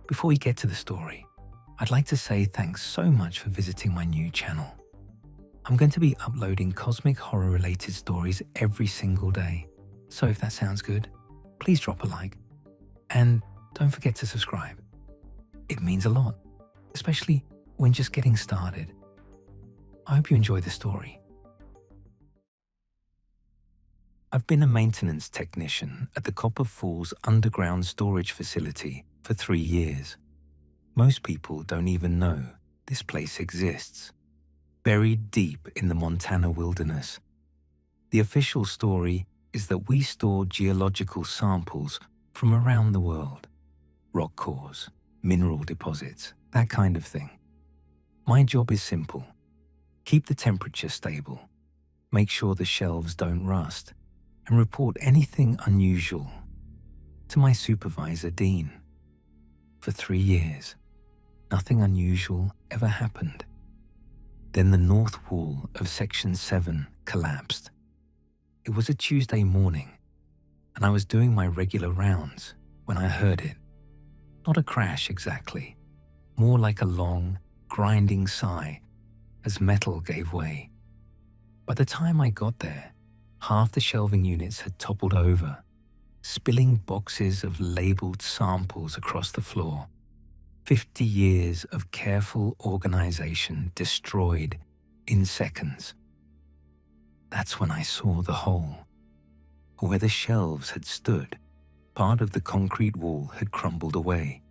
Before we get to the story, I'd like to say thanks so much for visiting my new channel. I'm going to be uploading cosmic horror related stories every single day. So if that sounds good, please drop a like and don't forget to subscribe. It means a lot, especially when just getting started. I hope you enjoy the story. I've been a maintenance technician at the Copper Falls underground storage facility for 3 years. Most people don't even know this place exists, buried deep in the Montana wilderness. The official story is that we store geological samples from around the world, rock cores, mineral deposits, that kind of thing. My job is simple: keep the temperature stable, make sure the shelves don't rust, and report anything unusual to my supervisor, Dean. For 3 years, nothing unusual ever happened. Then the north wall of Section 7 collapsed. It was a Tuesday morning, and I was doing my regular rounds when I heard it. Not a crash exactly, more like a long, grinding sigh as metal gave way. By the time I got there, half the shelving units had toppled over, spilling boxes of labeled samples across the floor. 50 years of careful organization destroyed in seconds. That's when I saw the hole. Where the shelves had stood, part of the concrete wall had crumbled away.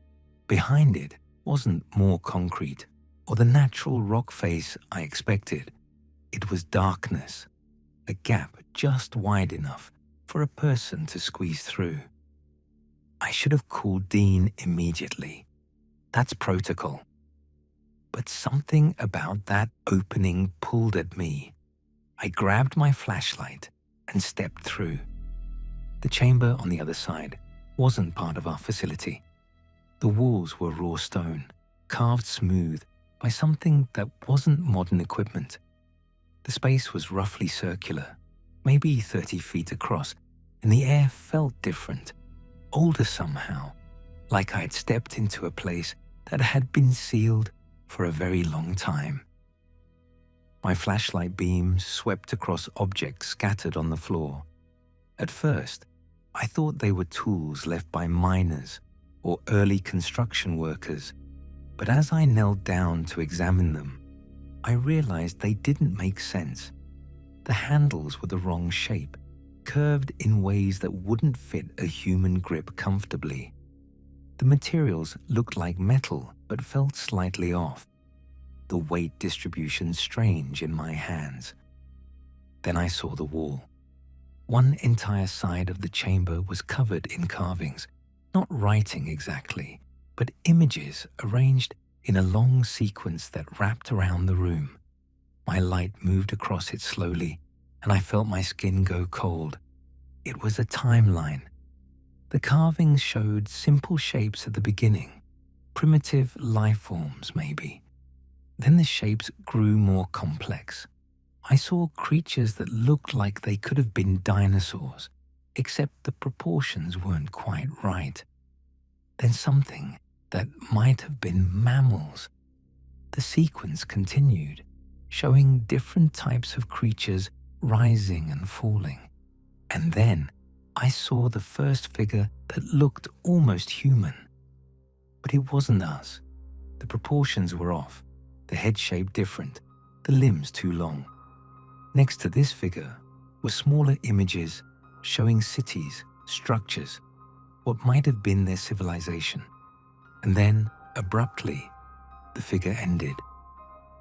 Behind it wasn't more concrete or the natural rock face I expected. It was darkness, a gap just wide enough for a person to squeeze through. I should have called Dean immediately. That's protocol. But something about that opening pulled at me. I grabbed my flashlight and stepped through. The chamber on the other side wasn't part of our facility. The walls were raw stone, carved smooth by something that wasn't modern equipment. The space was roughly circular, maybe 30 feet across, and the air felt different, older somehow, like I had stepped into a place that had been sealed for a very long time. My flashlight beams swept across objects scattered on the floor. At first, I thought they were tools left by miners or early construction workers, but as I knelt down to examine them, I realized they didn't make sense. The handles were the wrong shape, curved in ways that wouldn't fit a human grip comfortably. The materials looked like metal but felt slightly off. The weight distribution strange in my hands. Then I saw the wall. One entire side of the chamber was covered in carvings, not writing exactly, but images arranged in a long sequence that wrapped around the room. My light moved across it slowly, and I felt my skin go cold. It was a timeline. The carvings showed simple shapes at the beginning, primitive life forms maybe. Then the shapes grew more complex. I saw creatures that looked like they could have been dinosaurs, except the proportions weren't quite right. Then something that might have been mammals. The sequence continued, showing different types of creatures rising and falling. And then I saw the first figure that looked almost human. But it wasn't us. The proportions were off, the head shape different, the limbs too long. Next to this figure were smaller images showing cities, structures, what might have been their civilization. And then, abruptly, the figure ended.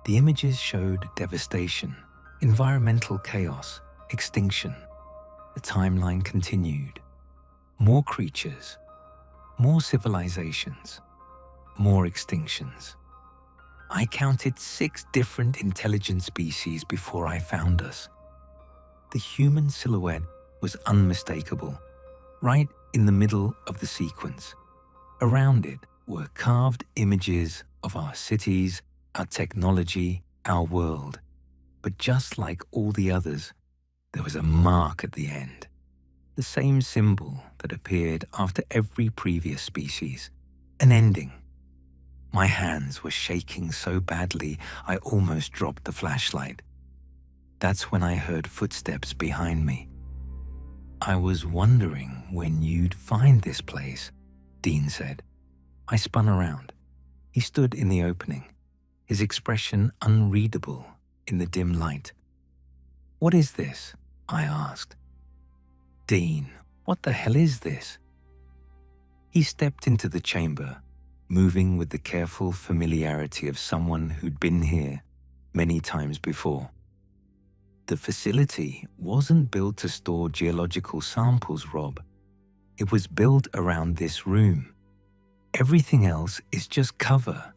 The images showed devastation, environmental chaos, extinction. The timeline continued. More creatures, more civilizations, more extinctions. I counted 6 different intelligent species before I found us. The human silhouette was unmistakable, right in the middle of the sequence. Around it were carved images of our cities, our technology, our world. But just like all the others, there was a mark at the end. the same symbol that appeared after every previous species, an ending, My hands were shaking so badly I almost dropped the flashlight. That's when I heard footsteps behind me. "I was wondering when you'd find this place," Dean said. I spun around. He stood in the opening, his expression unreadable in the dim light. "What is this?" I asked. "Dean, what the hell is this?" He stepped into the chamber, moving with the careful familiarity of someone who'd been here many times before. The facility wasn't built to store geological samples, Rob. It was built around this room. Everything else is just cover.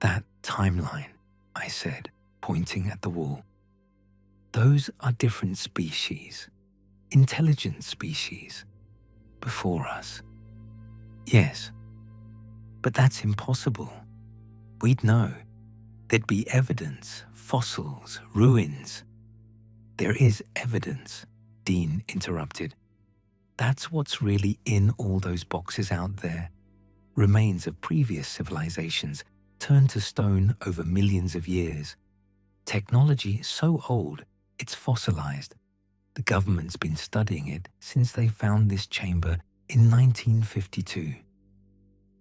"That timeline," I said, pointing at the wall. "Those are different species, intelligent species, before us." "Yes, but that's impossible. We'd know. There'd be evidence, fossils, ruins." "There is evidence," Dean interrupted. "That's what's really in all those boxes out there. Remains of previous civilizations turned to stone over millions of years. Technology so old, it's fossilized. The government's been studying it since they found this chamber in 1952.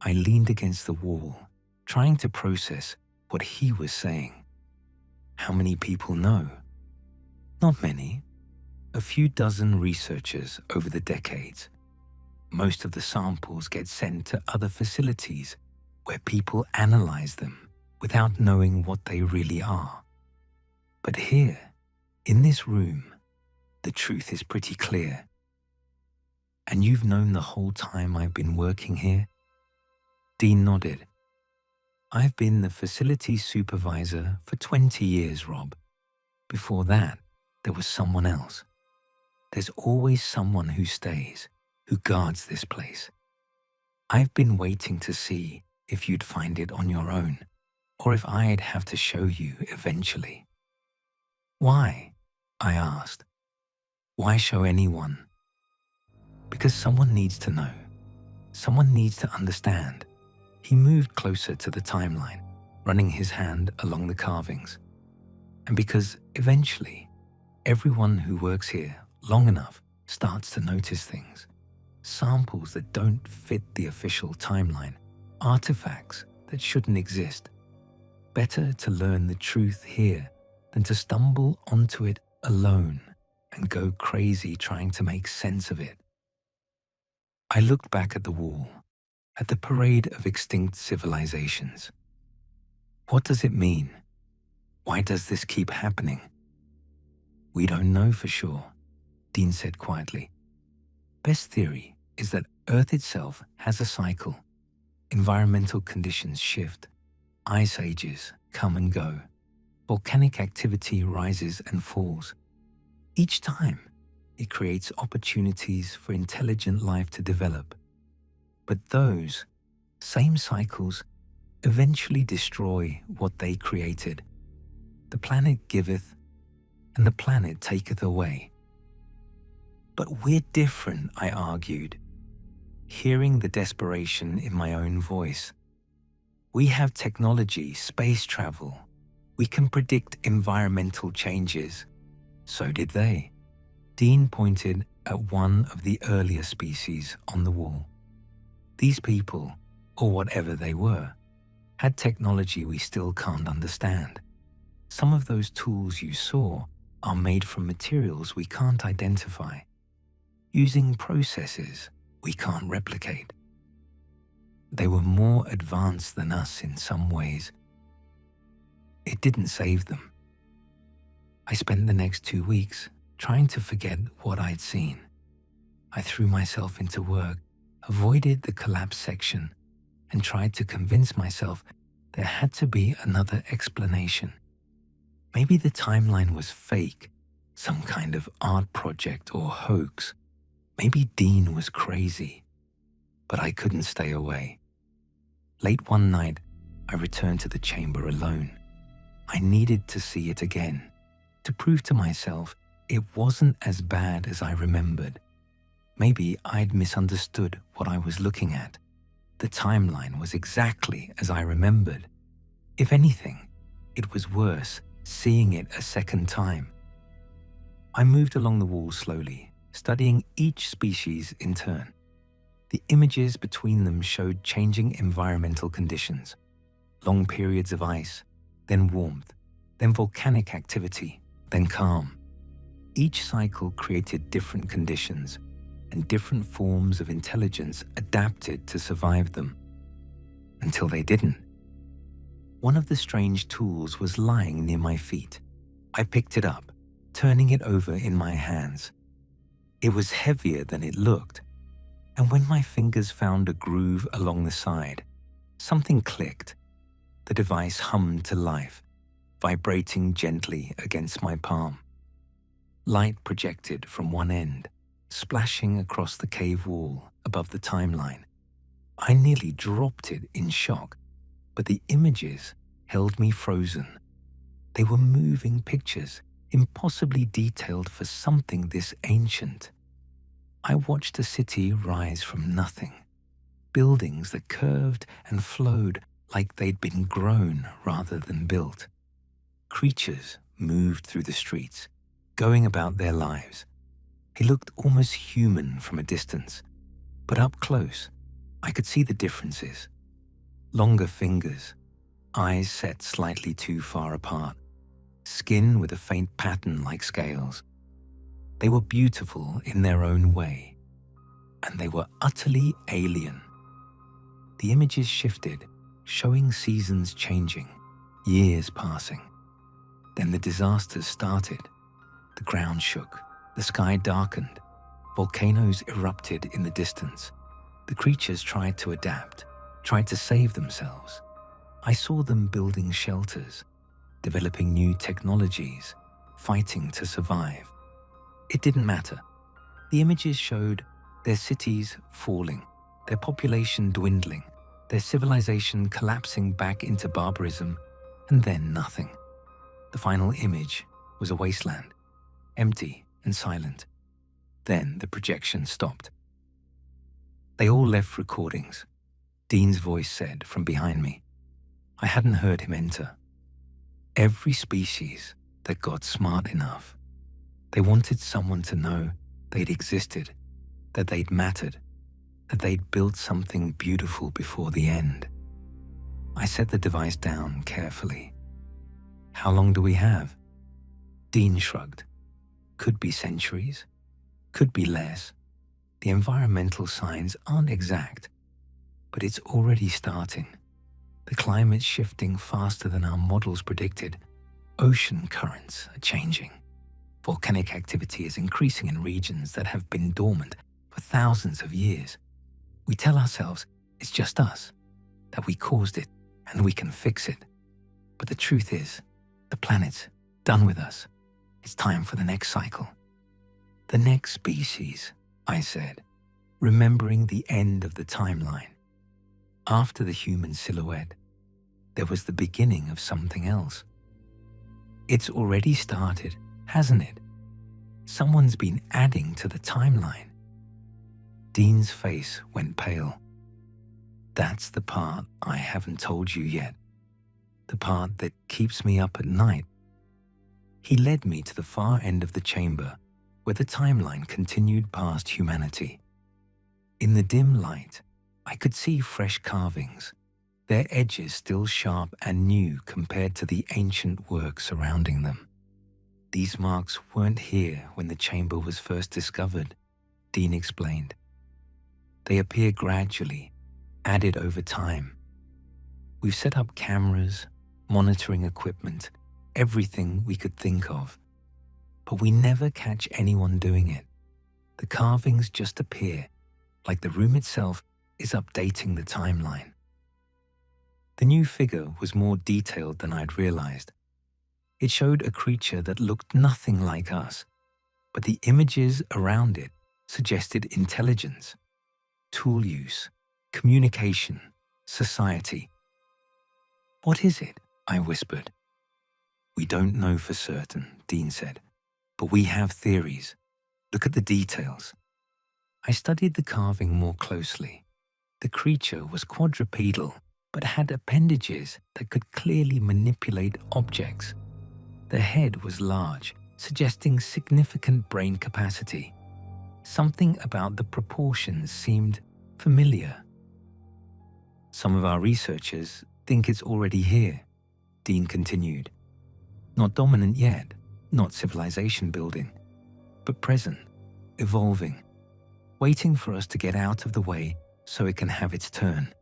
I leaned against the wall, trying to process what he was saying. How many people know? Not many. A few dozen researchers over the decades. Most of the samples get sent to other facilities where people analyze them without knowing what they really are. But here, in this room, the truth is pretty clear. And you've known the whole time I've been working here?" Dean nodded. "I've been the facility supervisor for 20 years, Rob. Before that, there was someone else. There's always someone who stays, who guards this place. I've been waiting to see if you'd find it on your own, or if I'd have to show you eventually." "Why?" I asked. "Why show anyone?" "Because someone needs to know. Someone needs to understand." He moved closer to the timeline, running his hand along the carvings. "And because eventually, everyone who works here long enough starts to notice things. Samples that don't fit the official timeline, artifacts that shouldn't exist. Better to learn the truth here than to stumble onto it alone and go crazy trying to make sense of it." I looked back at the wall, at the parade of extinct civilizations. "What does it mean? Why does this keep happening?" "We don't know for sure," Dean said quietly. "Best theory is that Earth itself has a cycle. Environmental conditions shift. Ice ages come and go. Volcanic activity rises and falls. Each time, it creates opportunities for intelligent life to develop. But those same cycles eventually destroy what they created. The planet giveth, and the planet taketh away." "But we're different," I argued, hearing the desperation in my own voice. "We have technology, space travel. We can predict environmental changes. So did they." Dean pointed at one of the earlier species on the wall. These people, or whatever they were, had technology we still can't understand. Some of those tools you saw are made from materials we can't identify, using processes we can't replicate. They were more advanced than us in some ways. It didn't save them. I spent the next 2 weeks trying to forget what I'd seen. I threw myself into work, avoided the collapse section, and tried to convince myself there had to be another explanation. Maybe the timeline was fake, some kind of art project or hoax. Maybe Dean was crazy. But I couldn't stay away. Late one night, I returned to the chamber alone. I needed to see it again, to prove to myself it wasn't as bad as I remembered. Maybe I'd misunderstood what I was looking at. The timeline was exactly as I remembered. If anything, it was worse seeing it a second time. I moved along the wall slowly, studying each species in turn. The images between them showed changing environmental conditions. Long periods of ice, then warmth, then volcanic activity, then calm. Each cycle created different conditions, and different forms of intelligence adapted to survive them. Until they didn't. One of the strange tools was lying near my feet. I picked it up, turning it over in my hands. It was heavier than it looked, and when my fingers found a groove along the side, something clicked. The device hummed to life, vibrating gently against my palm. Light projected from one end, splashing across the cave wall above the timeline. I nearly dropped it in shock, but the images held me frozen. They were moving pictures, impossibly detailed for something this ancient. I watched a city rise from nothing, buildings that curved and flowed like they'd been grown rather than built. Creatures moved through the streets, going about their lives. They looked almost human from a distance, but up close, I could see the differences. Longer fingers, eyes set slightly too far apart, skin with a faint pattern like scales. They were beautiful in their own way, and they were utterly alien. The images shifted, showing seasons changing, years passing. Then the disasters started. The ground shook, the sky darkened, volcanoes erupted in the distance. The creatures tried to adapt, tried to save themselves. I saw them building shelters, developing new technologies, fighting to survive. It didn't matter. The images showed their cities falling, their population dwindling, their civilization collapsing back into barbarism, and then nothing. The final image was a wasteland, empty and silent. Then the projection stopped. They all left recordings, Dean's voice said from behind me. I hadn't heard him enter. Every species that got smart enough. They wanted someone to know they'd existed, that they'd mattered, that they'd built something beautiful before the end. I set the device down carefully. How long do we have? Dean shrugged. Could be centuries, could be less. The environmental signs aren't exact, but it's already starting. The climate's shifting faster than our models predicted. Ocean currents are changing. Volcanic activity is increasing in regions that have been dormant for thousands of years. We tell ourselves it's just us, that we caused it and we can fix it. But the truth is, the planet's done with us. It's time for the next cycle. The next species, I said, remembering the end of the timeline. After the human silhouette, there was the beginning of something else. It's already started, hasn't it? Someone's been adding to the timeline. Dean's face went pale. That's the part I haven't told you yet. The part that keeps me up at night. He led me to the far end of the chamber, where the timeline continued past humanity. In the dim light, I could see fresh carvings, their edges still sharp and new compared to the ancient work surrounding them. These marks weren't here when the chamber was first discovered, Dean explained. They appear gradually, added over time. We've set up cameras, monitoring equipment, everything we could think of. But we never catch anyone doing it. The carvings just appear, like the room itself is updating the timeline. The new figure was more detailed than I'd realized. It showed a creature that looked nothing like us, but the images around it suggested intelligence, tool use, communication, society. What is it? I whispered. We don't know for certain, Dean said, but we have theories. Look at the details. I studied the carving more closely. The creature was quadrupedal, but had appendages that could clearly manipulate objects. The head was large, suggesting significant brain capacity. Something about the proportions seemed familiar. Some of our researchers think it's already here, Dean continued. Not dominant yet, not civilization building, but present, evolving, waiting for us to get out of the way so it can have its turn.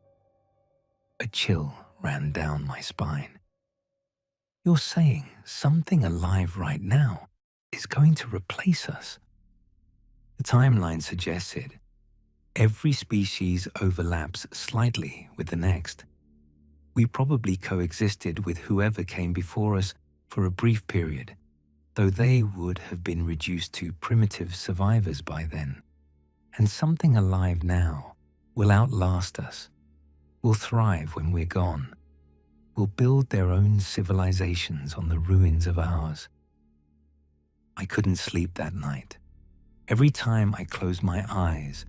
A chill ran down my spine. You're saying something alive right now is going to replace us? The timeline suggests it. Every species overlaps slightly with the next. We probably coexisted with whoever came before us for a brief period, though they would have been reduced to primitive survivors by then. And something alive now will outlast us, will thrive when we're gone, will build their own civilizations on the ruins of ours. I couldn't sleep that night. Every time I closed my eyes,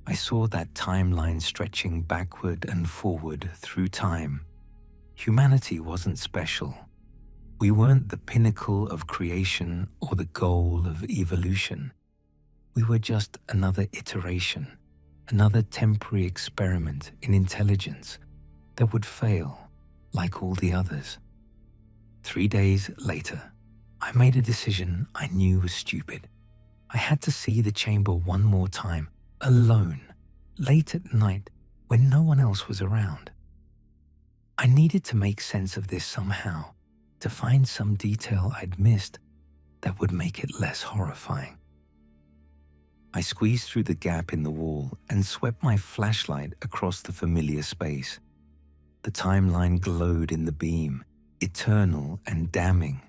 I saw that timeline stretching backward and forward through time. Humanity wasn't special. We weren't the pinnacle of creation or the goal of evolution. We were just another iteration, another temporary experiment in intelligence that would fail like all the others. 3 days later, I made a decision I knew was stupid. I had to see the chamber one more time, alone, late at night when no one else was around. I needed to make sense of this somehow, to find some detail I'd missed that would make it less horrifying. I squeezed through the gap in the wall and swept my flashlight across the familiar space. The timeline glowed in the beam, eternal and damning.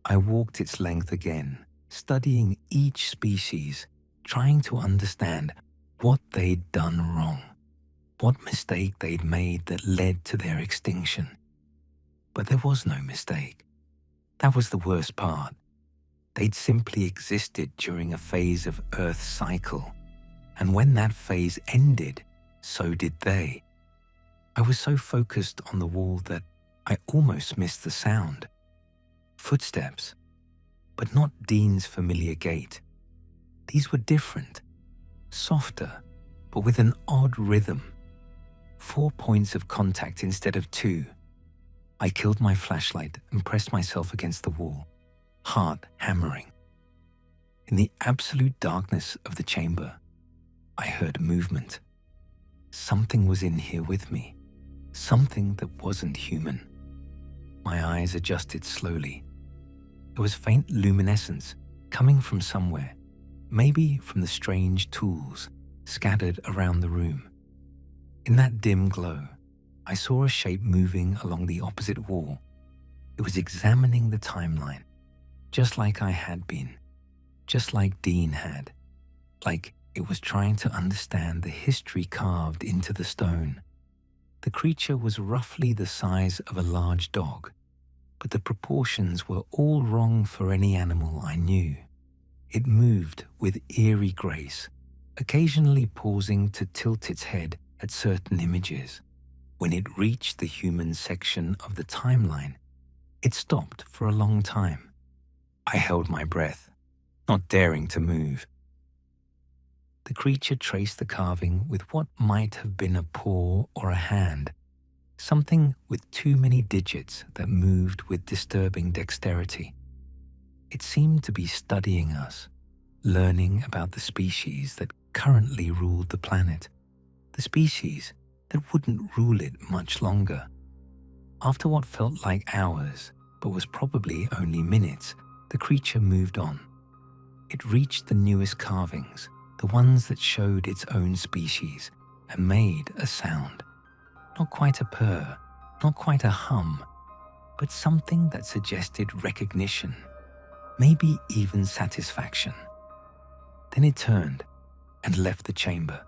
I walked its length again, studying each species, trying to understand what they'd done wrong, what mistake they'd made that led to their extinction. But there was no mistake. That was the worst part. They'd simply existed during a phase of Earth's cycle, and when that phase ended, so did they. I was so focused on the wall that I almost missed the sound. Footsteps, but not Dean's familiar gait. These were different, softer, but with an odd rhythm. 4 points of contact instead of 2. I killed my flashlight and pressed myself against the wall, heart hammering. In the absolute darkness of the chamber, I heard movement. Something was in here with me, something that wasn't human. My eyes adjusted slowly. There was faint luminescence coming from somewhere, maybe from the strange tools scattered around the room. In that dim glow, I saw a shape moving along the opposite wall. It was examining the timeline, just like I had been, just like Dean had, like it was trying to understand the history carved into the stone. The creature was roughly the size of a large dog, but the proportions were all wrong for any animal I knew. It moved with eerie grace, occasionally pausing to tilt its head at certain images. When it reached the human section of the timeline, it stopped for a long time. I held my breath, not daring to move. The creature traced the carving with what might have been a paw or a hand, something with too many digits that moved with disturbing dexterity. It seemed to be studying us, learning about the species that currently ruled the planet, the species that wouldn't rule it much longer. After what felt like hours, but was probably only minutes, the creature moved on. It reached the newest carvings, the ones that showed its own species, and made a sound. Not quite a purr, not quite a hum, but something that suggested recognition, maybe even satisfaction. Then it turned and left the chamber,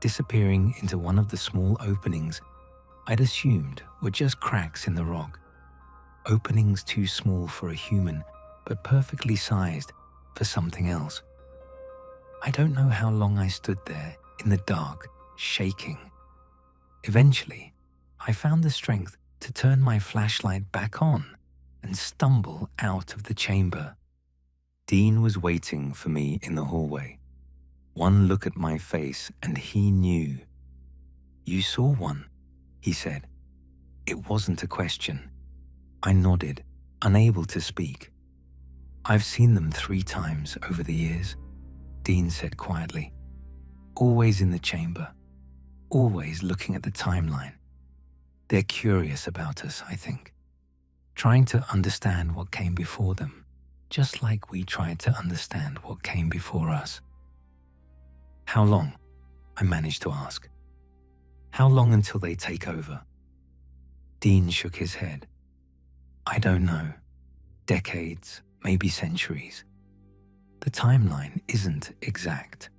disappearing into one of the small openings I'd assumed were just cracks in the rock. Openings too small for a human, but perfectly sized for something else. I don't know how long I stood there in the dark, shaking. Eventually, I found the strength to turn my flashlight back on and stumble out of the chamber. Dean was waiting for me in the hallway. One look at my face and he knew. "You saw one," he said. It wasn't a question. I nodded, unable to speak. "I've seen them 3 times over the years," Dean said quietly. "Always in the chamber, always looking at the timeline. They're curious about us, I think, trying to understand what came before them, just like we tried to understand what came before us." "How long?" I managed to ask. "How long until they take over?" Dean shook his head. "I don't know. Decades, maybe centuries. The timeline isn't exact,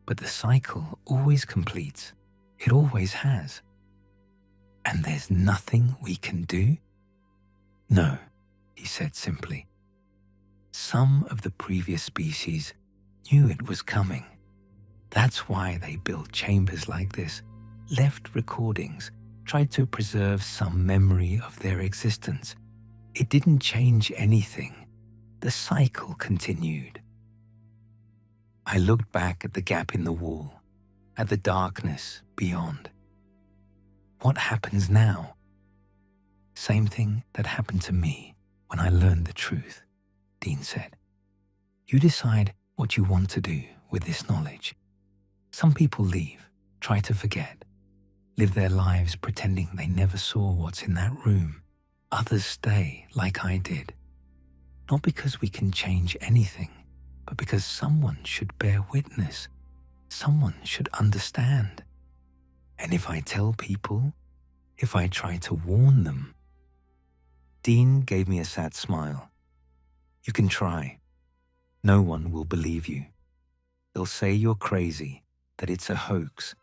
but the cycle always completes. It always has." "And there's nothing we can do?" "No," he said simply. "Some of the previous species knew it was coming. That's why they built chambers like this, left recordings, tried to preserve some memory of their existence. It didn't change anything. The cycle continued." I looked back at the gap in the wall, at the darkness beyond. "What happens now?" "Same thing that happened to me when I learned the truth," Dean said. "You decide what you want to do with this knowledge. Some people leave, try to forget, live their lives pretending they never saw what's in that room. Others stay like I did. Not because we can change anything, but because someone should bear witness. Someone should understand. And if I tell people, if I try to warn them..." Dean gave me a sad smile. "You can try. No one will believe you. They'll say you're crazy, that it's a hoax,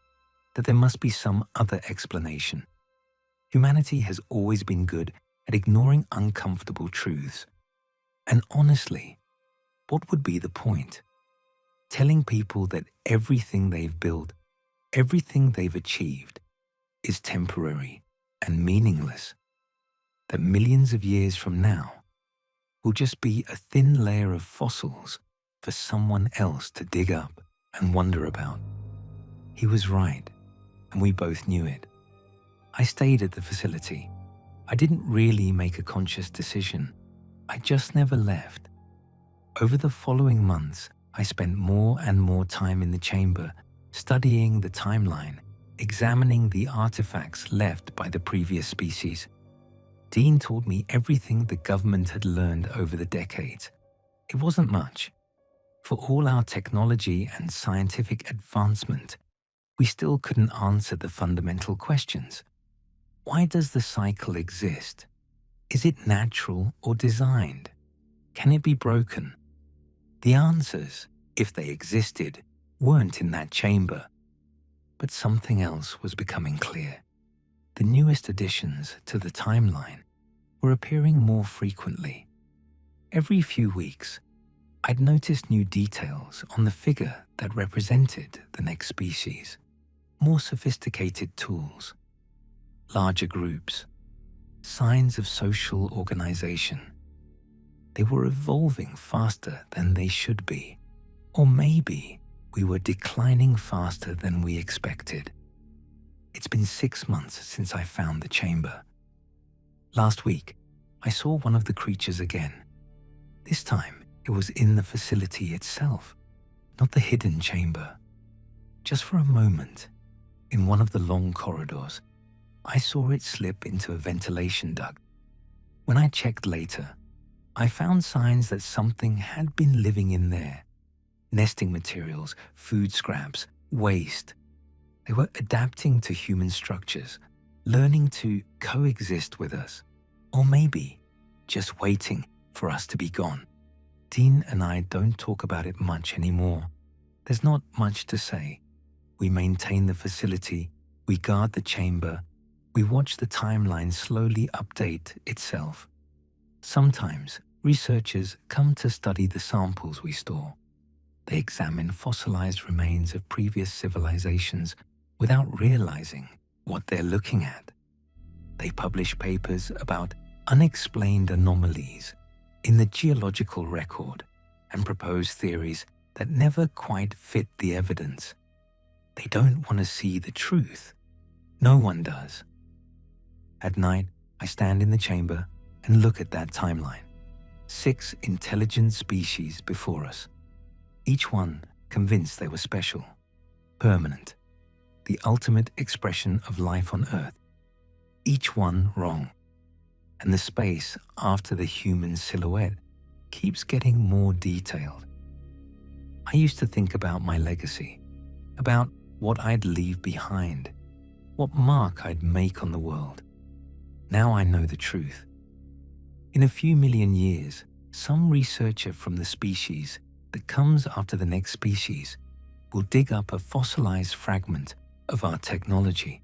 that there must be some other explanation. Humanity has always been good at ignoring uncomfortable truths. And honestly, what would be the point? Telling people that everything they've built, everything they've achieved, is temporary and meaningless. That millions of years from now will just be a thin layer of fossils for someone else to dig up and wonder about." He was right, and we both knew it. I stayed at the facility. I didn't really make a conscious decision. I just never left. Over the following months, I spent more and more time in the chamber, studying the timeline, examining the artifacts left by the previous species. Dean taught me everything the government had learned over the decades. It wasn't much. For all our technology and scientific advancement, we still couldn't answer the fundamental questions. Why does the cycle exist? Is it natural or designed? Can it be broken? The answers, if they existed, weren't in that chamber. But something else was becoming clear. The newest additions to the timeline were appearing more frequently. Every few weeks, I'd noticed new details on the figure that represented the next species. More sophisticated tools, larger groups, signs of social organization. They were evolving faster than they should be. Or maybe we were declining faster than we expected. It's been 6 months since I found the chamber. Last week, I saw one of the creatures again. This time, it was in the facility itself, not the hidden chamber. Just for a moment, in one of the long corridors, I saw it slip into a ventilation duct. When I checked later, I found signs that something had been living in there. Nesting materials, food scraps, waste. They were adapting to human structures, learning to coexist with us. Or maybe just waiting for us to be gone. Dean and I don't talk about it much anymore. There's not much to say. We maintain the facility, we guard the chamber, we watch the timeline slowly update itself. Sometimes researchers come to study the samples we store. They examine fossilized remains of previous civilizations, without realizing what they're looking at. They publish papers about unexplained anomalies in the geological record and propose theories that never quite fit the evidence. They don't want to see the truth. No one does. At night, I stand in the chamber and look at that timeline. 6 intelligent species before us, each one convinced they were special, permanent, the ultimate expression of life on Earth. Each one wrong. And the space after the human silhouette keeps getting more detailed. I used to think about my legacy, about what I'd leave behind, what mark I'd make on the world. Now I know the truth. In a few million years, some researcher from the species that comes after the next species will dig up a fossilized fragment of our technology.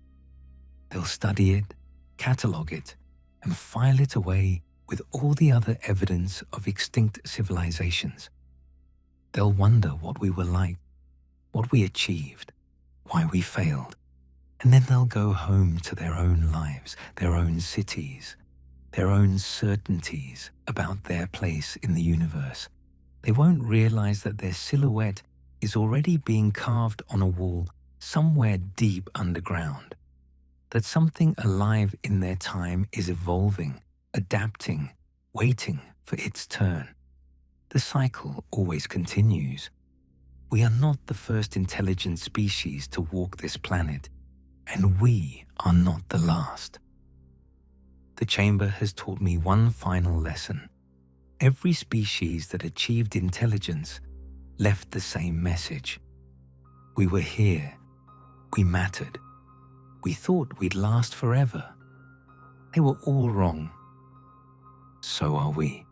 They'll study it, catalog it, and file it away with all the other evidence of extinct civilizations. They'll wonder what we were like, what we achieved, why we failed, and then they'll go home to their own lives, their own cities, their own certainties about their place in the universe. They won't realize that their silhouette is already being carved on a wall somewhere deep underground, that something alive in their time is evolving, adapting, waiting for its turn. The cycle always continues. We are not the first intelligent species to walk this planet, and we are not the last. The chamber has taught me one final lesson. Every species that achieved intelligence left the same message. We were here. We mattered. We thought we'd last forever. They were all wrong. So are we.